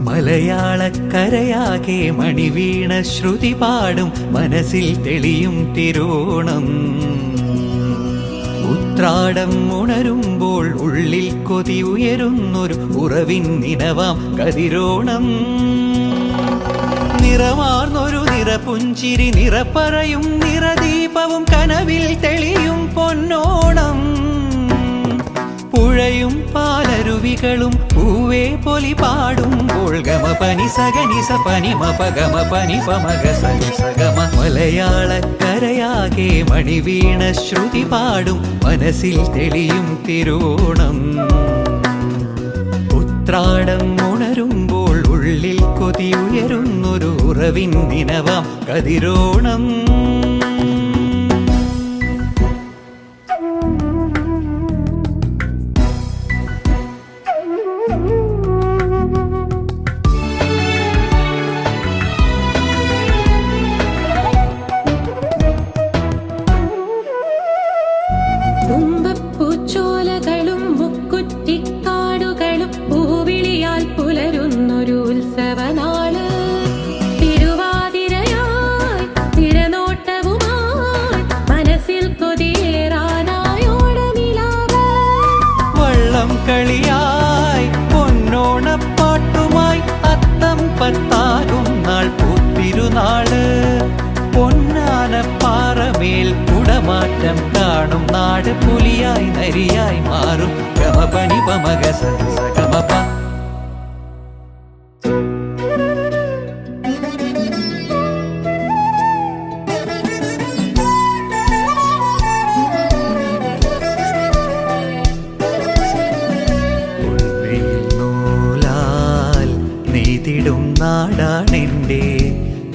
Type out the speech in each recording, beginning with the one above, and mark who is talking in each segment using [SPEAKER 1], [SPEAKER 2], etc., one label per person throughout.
[SPEAKER 1] മലയാളക്കരയാകെ മണിവീണ ശ്രുതി പാടും മനസ്സിൽ തെളിയും തിരുവോണം. ഉത്രാടം ഉണരുമ്പോൾ ഉള്ളിൽ കൊതി ഉയരുന്നൊരു ഉറവിൻ നിനവാം കതിരോണം. നിറമാർന്നൊരു നിറപുഞ്ചിരി നിറപ്പറയും നിറദീപവും കനവിൽ തെളിയും പൊന്നോണം. പുഴയും പാലരുവികളും പൂവേ പൊലി പാടുമ്പോൾ ഗമ പനി സഗനി സ പനി മപ ഗമ പനി പമഗ സനി സഗമ. മലയാളക്കരയാകെ മണിവീണ ശ്രുതി പാടും മനസ്സിൽ തെളിയും തിരുവോണം. ഉത്രാടം ഉണരുമ്പോൾ ഉള്ളിൽ കൊതി ഉയരുന്നൊരു ഉറവിൻ നിനവാം കതിരോണം.
[SPEAKER 2] തുമ്പപ്പൂച്ചോലകളും മുക്കുറ്റിക്കാടുകളും പൂവിളിയാൽ പുലരുന്നൊരു ഉത്സവനാള്. തിരുവാതിരയായി തിരനോട്ടവുമായി മനസ്സിൽ കൊതിയേറാനായോടനിലാവ്.
[SPEAKER 1] വള്ളം കളിയായി പൊന്നോണപ്പാട്ടുമായി അത്തം പത്താകും നാൾ പൂത്തിരുനാള്. പൊന്നാനപ്പാറമേൽ കുടമാറ്റം കാണും നാട് പുലിയായി നരിയായി മാറും ഗമ പനി പമഗ സനി സഗമപ. നൂലാൽ നെയ്തിടും നാടാണെൻ്റെ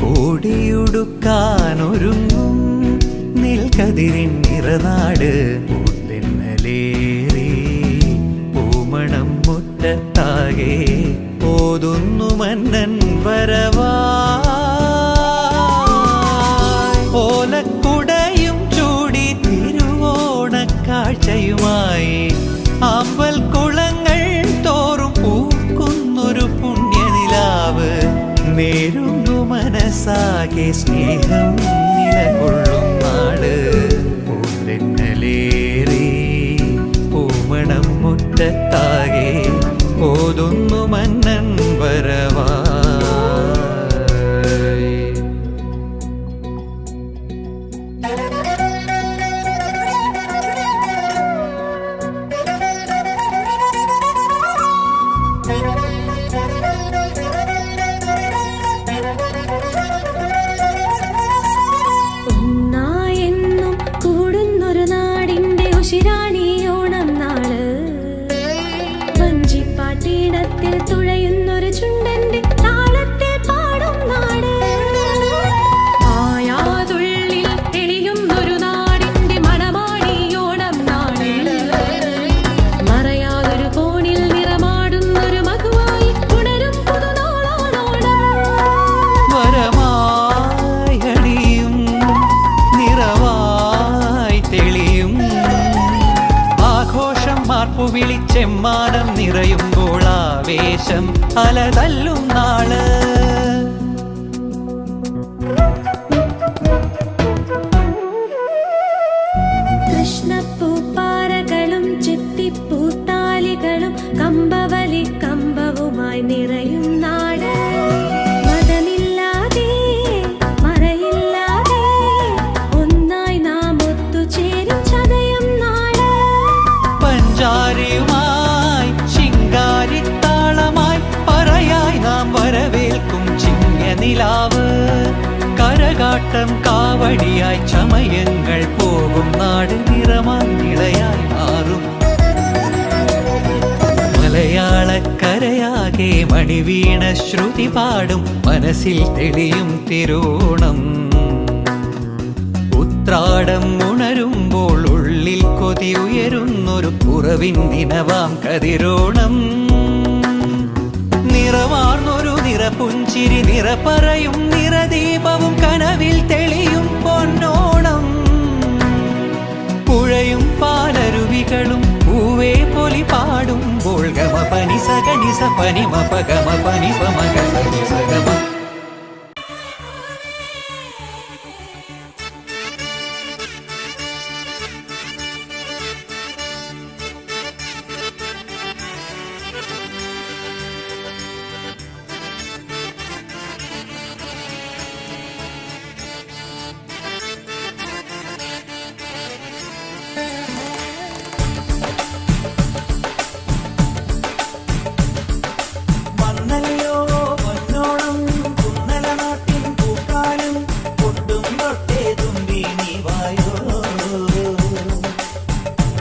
[SPEAKER 1] കോടിയുടുക്കാനൊരുങ്ങും നെൽക്കതിരിൻ നിറനാട്. പൂത്തെന്നലേറി പൂമണം മുറ്റത്താകെ ഓതുന്നു മന്നൻ വരവായി. ഓലക്കുടയും ചൂടി തിരുവോണക്കാഴ്ചയുമായി ആമ്പൽ കുളങ്ങൾ തോറും പൂക്കുന്നൊരു പുണ്യനിലാവ്. നേരുന്നു മനസ്സാകെ സ്നേഹം നിലകൊള്ളും നാട്. പൂത്തെന്നലേറി പൂമണം മുറ്റത്താകെ ഓതുന്നു മന്നൻ വരവായി.
[SPEAKER 2] ഒന്നായെന്നും കൂടുന്നൊരു നാടിന്റെ ഉശിരാണിയോണം നാള്. വഞ്ചിപ്പാട്ടീടത്തിൽ തുഴയുന്നൊരു ചുണ്ടന്റെ താളത്തിൽ പാടും നാട്. ആയാതുള്ളിൽ തെളിയുന്നൊരു നാടിന്റെ മണമാടിയോണം നാട്. മറയാതൊരു കോണിൽ നിറമാടുന്നൊരു മധുവായി ഉണരും പുതുനാളാണോട്.
[SPEAKER 1] വരമായി അണിയും നിറവായി തെളിയും ആഘോഷം മാർപ്പു വിളിച്ചെമ്മാനം നിറയുമ്പോൾ ആവേശം അലതല്ലും നാള്.
[SPEAKER 2] കൃഷ്ണപ്പൂപ്പാറകളും ചെത്തിപ്പൂത്താലികളും കമ്പവലി കമ്പവുമായി നിറയും നാട്. മതമില്ലാതെ മറയില്ലാതെ ഒന്നായി നാം ഒത്തുചേരും ചതയം നാട്.
[SPEAKER 1] പഞ്ചാരിയുമായി ശിങ്കാരിത്താളമായി പറയായി നാം വരവേൽക്കും ചിങ്ങനിലാവ്. കരകാട്ടം കാവടിയായി ചമയങ്ങൾ പോകും നാട് നിറമായി നിളയായി മാറും. മലയാളക്കരയാകെ മണിവീണ ശ്രുതി പാടും മനസ്സിൽ തെളിയും തിരുവോണം. ഉത്രാടം ഉണരുമ്പോൾ ഉള്ളിൽ കൊതിയുയരുന്നൊരു കുറവിൻ ദിനവാം കതിരോണം. നിറവാർന്നൊരു നിറപുഞ്ചിരി നിറപറയും നിറദീപവും കനവിൽ തെളിയും പൊന്നോണം. പുഴയും പാലരുവികളും പൂവേ പൊലി പാടുമ്പോൾ ഗമ പനി സഗനി സ പനി മപ ഗമ പനി പമഗ സനി സഗമ.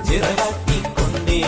[SPEAKER 3] ചിറകാട്ടിക്കൊണ്ടേ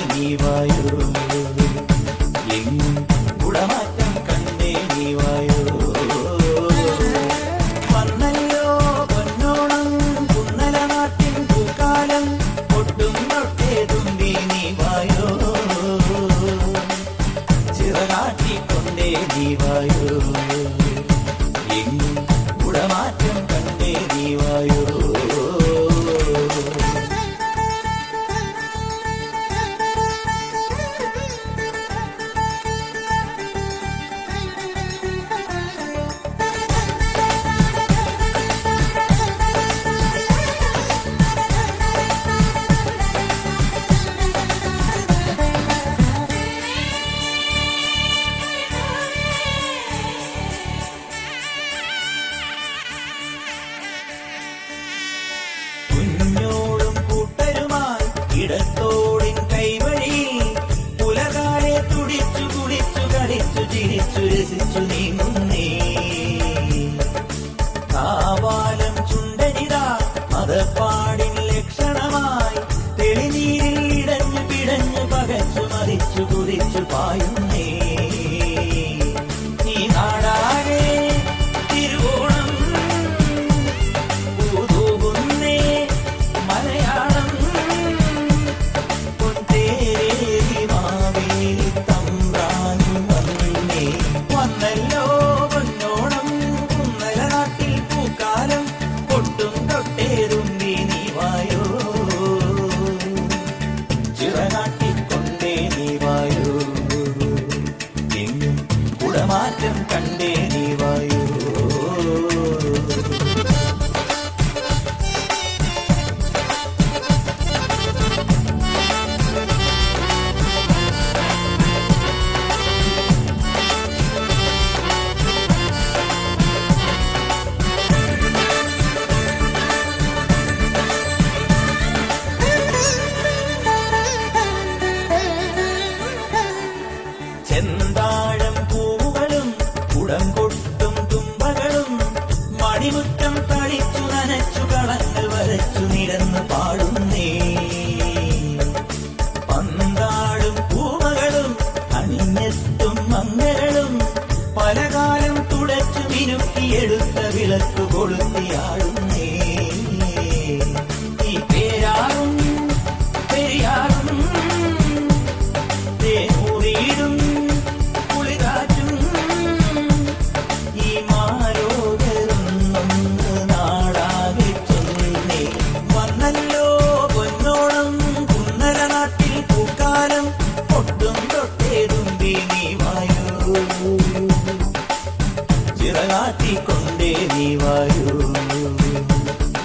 [SPEAKER 3] നീ വായൂ,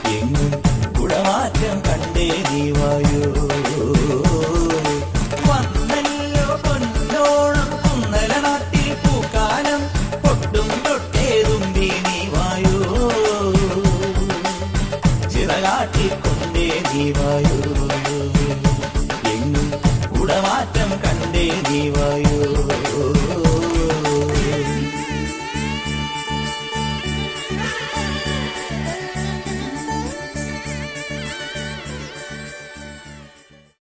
[SPEAKER 3] എങ്ങും ഗുണമാറ്റം കണ്ടേ നീ വായൂ. വന്നല്ലോ പൊന്നോണം കുന്നല നാട്ടിൽ പൂക്കാലം, പൊട്ടും തൊട്ടേ തുമ്പി നീ വായൂ, ചിറകാട്ടിക്കൊണ്ടേ നീ വായൂ.